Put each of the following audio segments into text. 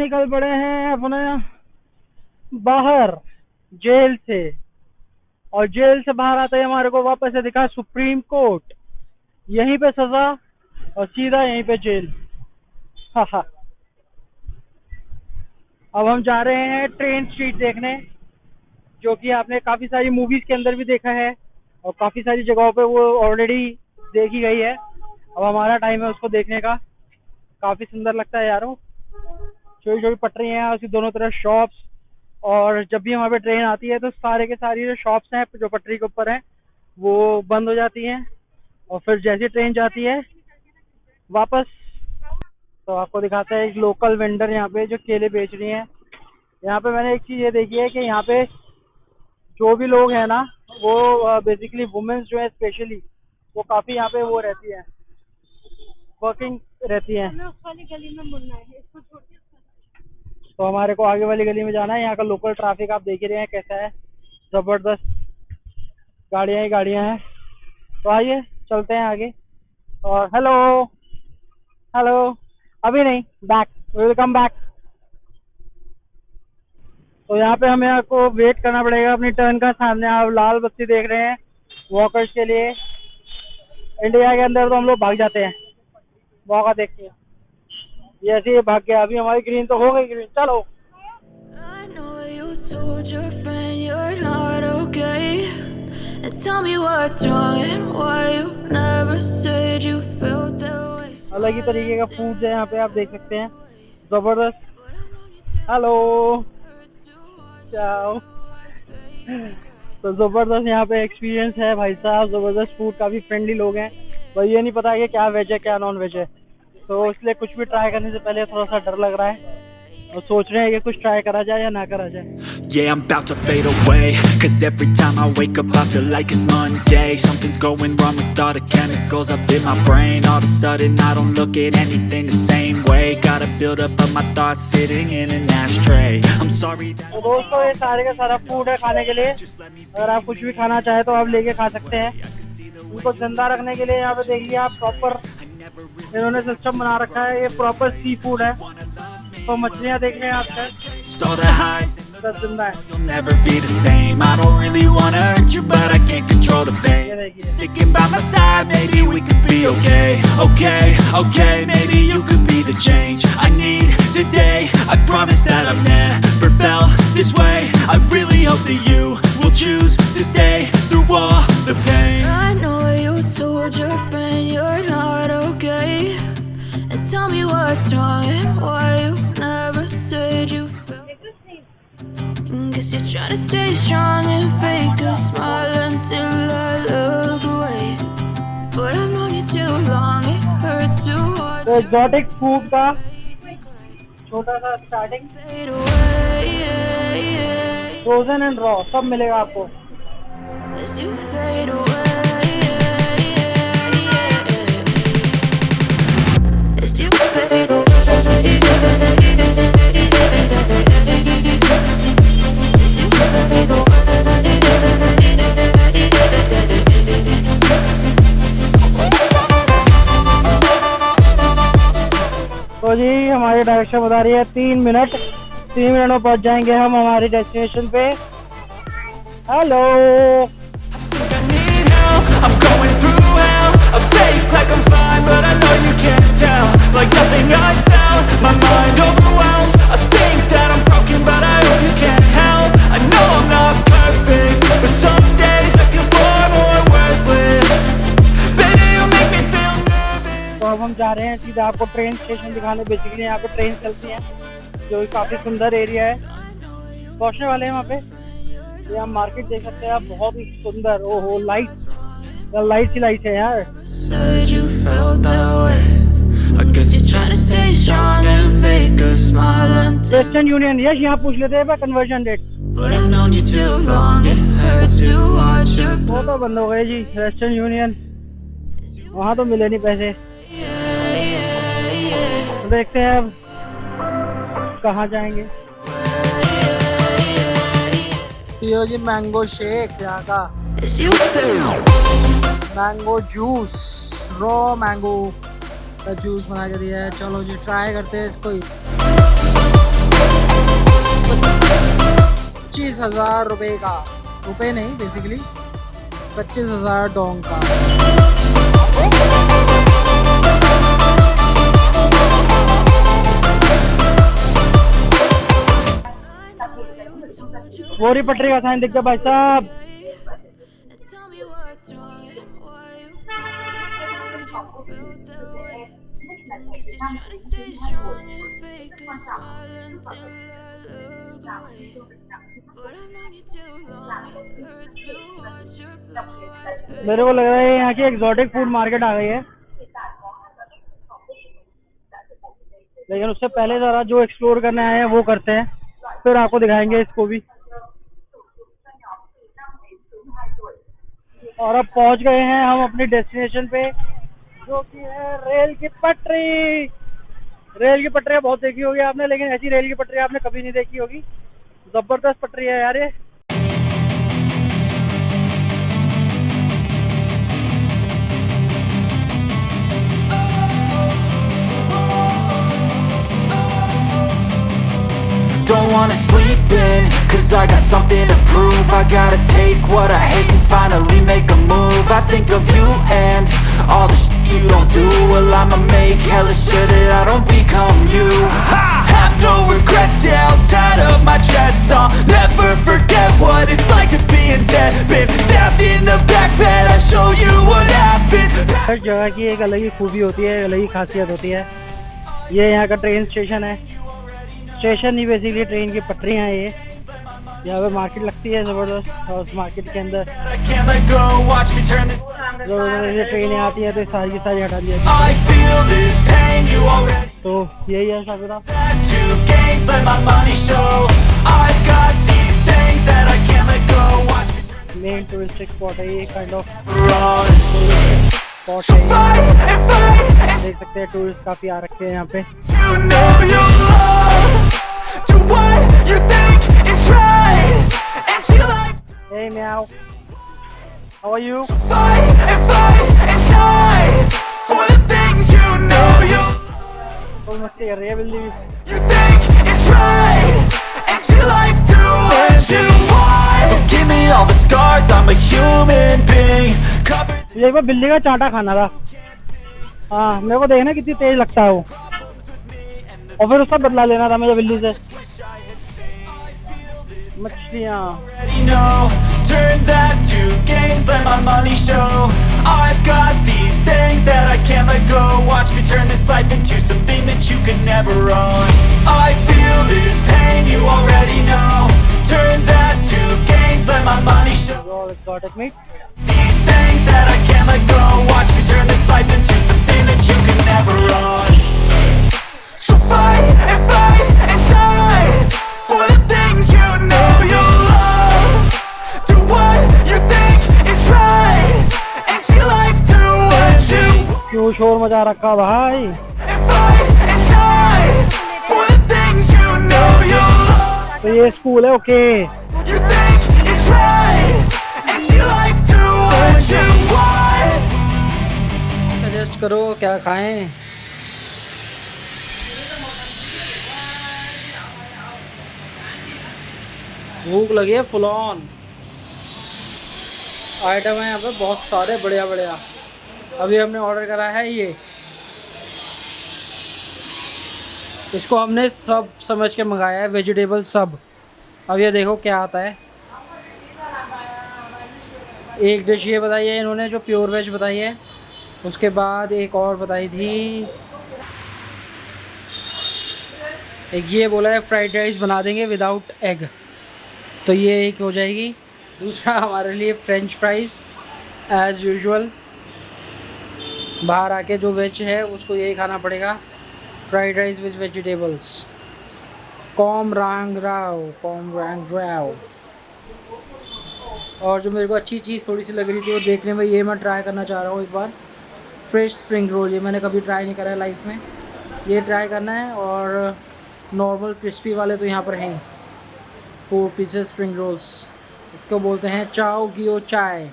निकल पड़े हैं अपने बाहर जेल से, और जेल से बाहर आते ही हमारे को वापस से दिखा सुप्रीम कोर्ट। यहीं पे सजा और सीधा यहीं पे जेल। हाँ हाँ। अब हम जा रहे हैं ट्रेन स्ट्रीट देखने, जो कि आपने काफी सारी मूवीज के अंदर भी देखा है और काफी सारी जगहों पे वो ऑलरेडी देखी गई है। अब हमारा टाइम है उसको देखने का। काफी सुंदर लगता है यारो। छोटी छोटी पटरियां हैं, उसकी दोनों तरफ शॉप्स, और जब भी वहाँ पे ट्रेन आती है तो सारे के सारी जो शॉप्स हैं जो पटरी के ऊपर हैं वो बंद हो जाती हैं, और फिर जैसी ट्रेन जाती है वापस तो आपको दिखाते हैं एक लोकल वेंडर यहाँ पे जो केले बेच रही हैं। यहाँ पे मैंने एक चीज़ ये देखी है कि यहाँ पे जो भी लोग हैं ना वो बेसिकली वुमेन्स जो है स्पेशली वो काफ़ी यहाँ पे वो रहती हैं, वर्किंग रहती हैं। उस वाली गली में मुड़ना है, इसको छोड़ के तो हमारे को आगे वाली गली में जाना है। यहाँ का लोकल ट्रैफिक आप देख ही रहे हैं कैसा है, ज़बरदस्त गाड़ियाँ ही गाड़ियाँ हैं। तो आइए चलते हैं आगे। और हेलो हेलो, अभी नहीं, back, we will come back. तो यहाँ पे हमें आपको वेट करना पड़ेगा अपनी टर्न का। सामने आप लाल बत्ती देख रहे हैं वॉकर्स के लिए। इंडिया के अंदर तो हम लोग भाग जाते हैं मौका देख के, ये ऐसे ही भाग गया। अभी हमारी ग्रीन तो हो गई, ग्रीन चलो। अलग ही तरीके का फूड है यहाँ पे, आप देख सकते हैं, जबरदस्त। हेलो चाओ। तो जबरदस्त यहाँ पे एक्सपीरियंस है भाई साहब, जबरदस्त फूड, काफी फ्रेंडली लोग हैं। भाई ये नहीं पता कि क्या वेज है क्या नॉन वेज है, तो इसलिए कुछ भी ट्राई करने से पहले थोड़ा सा डर लग रहा है और सोच रहे हैं कि कुछ ट्राई करा जाए या ना करा जाए। Yeah, I'm about to fade away, cause every time I wake up I feel like it's Monday. Something's going wrong with all the chemicals up in my brain. All of a sudden I don't look at anything the same way. Gotta build up of my thoughts sitting in an ashtray. I'm sorry that... तो दोस्तों ये सारे का सारा food है खाने के लिए। अगर आप कुछ भी खाना चाहे तो आप लेके खा सकते हैं। उनको जिंदा रखने के लिए यहाँ पे देखिए आप प्रॉपर इन्होंने सिस्टम बना रखा है। ये प्रॉपर सी फूड है, तो मछलियाँ देख रहे हैं आप सब जिंदा है। You'll never be the same. I don't really wanna hurt you, but I can't control the pain. Sticking by my side, maybe we could be okay. Okay, okay, maybe you could be the change I need today. I promise that I've never felt this way. I really hope that you will choose to stay through all the pain. I know you told your friend you're not okay, and tell me what's wrong and why you never said you felt. Guess you're trying to stay strong and fake a smile until I look away, but I've known you too long, it hurts to watch. तो exotic food का छोटा सा starting, frozen and raw सब मिलेगा आपको। As you fade away, as you fade away. तो जी हमारी direction बता रही है 3 मिनट, 3 मिनट में पहुंच जाएंगे हम हमारी डेस्टिनेशन पे। Hello I'm going through hell, I fake like I'm fine, but I know you can't tell. Like nothing I felt, my mind overwhelms. I think that I'm broken, but I hope you can't help. I know I'm not perfect, but some days I feel far more worthless. Baby, you make me feel nervous. तो अब हम जा रहे हैं सीधा आपको train station दिखाने। Basically यहाँ पे ट्रेन चलती है जो काफी सुंदर एरिया है, पहुँचने वाले हैं वहाँ पे। ये हम मार्केट देख सकते हैं आप, बहुत ही सुंदर। ओहो लाइट्स, लाइट ही लाइट है यार। वेस्टर्न यूनियन, यस यहाँ पूछ लेते हैं कन्वर्जन रेट। वो तो बंद हो गए जी, वेस्टर्न यूनियन वहाँ तो मिले नहीं पैसे। तो देखते हैं अब कहाँ जाएंगे। पियो जी मैंगो शेक यहाँ का, मैंगो जूस, रॉ मैंगो का जूस बना के दिया है। चलो जी ट्राई करते हैं इसको ही। ₹25,000 का, रुपए नहीं बेसिकली 25,000 डोंग का। वो रही पटरी का साइन दिख गया भाई साहब। मेरे को लग रहा है यहाँ की एक्सोटिक फूड मार्केट आ गई है, लेकिन उससे पहले जरा जो एक्सप्लोर करने आए हैं वो करते हैं, फिर आपको दिखाएंगे इसको भी। और अब पहुंच गए हैं हम अपनी डेस्टिनेशन पे, जो कि है रेल की पटरी। रेल की पटरियाँ बहुत देखी होगी आपने, लेकिन ऐसी रेल की पटरी आपने कभी नहीं देखी होगी। जबरदस्त पटरी है यार ये। Don't wanna sleep in, cause I got something to prove. I gotta take what I hate and finally make a move. I think of you and all the shit you don't do. Well, I'ma make hella sure that I don't become you. I have no regrets, yeah, I'll tie up my chest. I'll never forget what it's like to be in debt. Been stabbed in the back bed, I'll show you what happens. हर जगह की एक अलग ही खूबी होती है, अलग ही खासियत होती है। ये यहाँ का ट्रेन स्टेशन है, स्टेशन नहीं बेसिकली ट्रेन की पटरियाँ हैं ये। यहाँ पे मार्केट लगती है ज़बरदस्त, और उस मार्केट के अंदर ज़बरदस्त ट्रेनें आती है तो सारी की सारी हटा दी जाती है। तो यही है सब कुछ। मेन टूरिस्टिक स्पॉट है ये, काइंड ऑफ स्पॉट है। देख सकते हैं टूरिस्ट काफ़ी आ रखे हैं यहाँ पे। Hey meow, how are you? Fight and die for the things you know you. Oh, मस्ती कर रही है बिल्ली। You think it's right, and see life too as you want. So give me all the scars, I'm a human being. ये एक बार बिल्ली का चांटा खाना था। हाँ, मेरे को देखना कितनी तेज लगता है वो, और फिर उसका बदला लेना था मुझे बिल्ली से। मछलियाँ turn that to gains, let my money show. I've got these things that I can't let go. Watch me turn this life into something that you could never own. I feel this pain, you already know. Turn that to gains, let my money show. All exotic meat. These things that I can't let go. Watch me turn this life into something that you could never own. So fight and die for the things you know you love. Do what you think is right and see life do what you want. क्यों शोर मचा रखा भाई? And fight and die for the things you know you love. तो ये school है, okay. You think is right and see life do what you want. Suggest करो क्या खाएं? भूख लगी है फुल ऑन। आइटम है यहाँ पे बहुत सारे बढ़िया बढ़िया। अभी हमने ऑर्डर करा है ये, इसको हमने सब समझ के मंगाया है, वेजिटेबल सब। अब ये देखो क्या आता है। एक डिश ये बताई है इन्होंने जो प्योर वेज बताई है, उसके बाद एक और बताई थी, एक ये बोला है फ्राइड राइस बना देंगे विदाउट एग, तो ये एक हो जाएगी। दूसरा हमारे लिए फ्रेंच फ्राइज़ एज़ यूजुअल। बाहर आके जो वेज है उसको यही खाना पड़ेगा, fried rice with vegetables. Com wrong Rao. और जो मेरे को अच्छी चीज़ थोड़ी सी लग रही थी वो देखने में, ये मैं ट्राई करना चाह रहा हूँ एक बार, फ्रेश स्प्रिंग रोल। ये मैंने कभी ट्राई नहीं करा है लाइफ में, ये ट्राई करना है। और नॉर्मल क्रिस्पी वाले तो यहाँ पर हैं 4 पीसेस स्प्रिंग रोल्स। इसको बोलते हैं चाओ गियो चाय,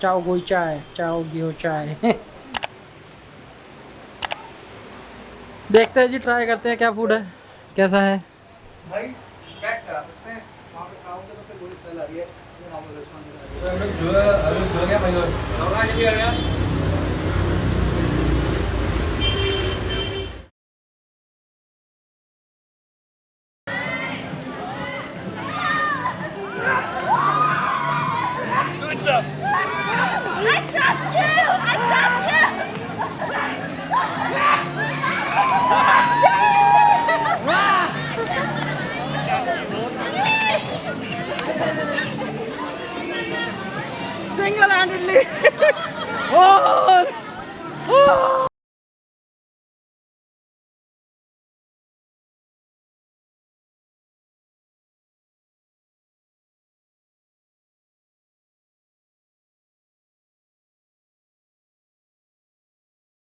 चाओ गोई चाय, चाओ गियो चाय। देखते हैं जी, ट्राई करते हैं क्या फूड है, कैसा है। Nước sữa ghép anh ơi. Nấu ra cho bia nhé. Single-handedly. Oh! Oh!